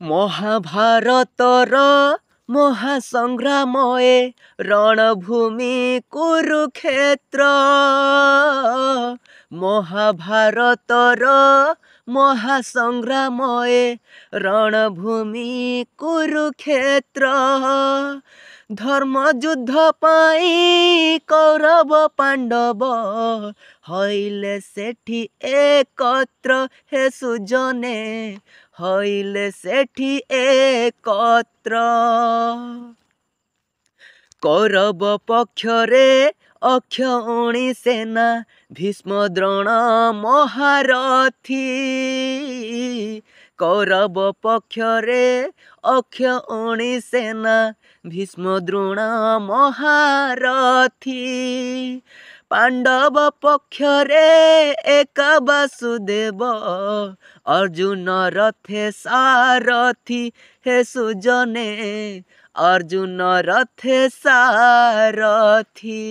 ମହାଭାରତର ମହାସଂଗ୍ରାମଏ ରଣଭୂମି କୁରୁକ୍ଷେତ୍ର। ମହାଭାରତର ମହାସଂଗ୍ରାମଏ ରଣଭୂମି କୁରୁକ୍ଷେତ୍ର। ଧର୍ମଯୁଦ୍ଧ ପାଇଁ କୌରବ ପାଣ୍ଡବ ହଇଲେ ସେଠି ଏକତ୍ର। ହେ ସୁଜନେ ହଇଲେ ସେଠି ଏକତ୍ର। କୌରବ ପକ୍ଷରେ ଅକ୍ଷୌଣି ସେନା ଭୀଷ୍ମ ଦ୍ରୋଣ ମହାରଥୀ। କୌରବ ପକ୍ଷରେ ଅକ୍ଷୌଣି ସେନା ଭୀଷ୍ମ ଦ୍ରୋଣ ମହାରଥୀ। ପାଣ୍ଡବ ପକ୍ଷରେ ଏକ ବାସୁଦେବ ଅର୍ଜୁନ ରଥେ ସାରଥୀ। ହେ ସୁଜନେ ଅର୍ଜୁନ ରଥେ ସାରଥୀ।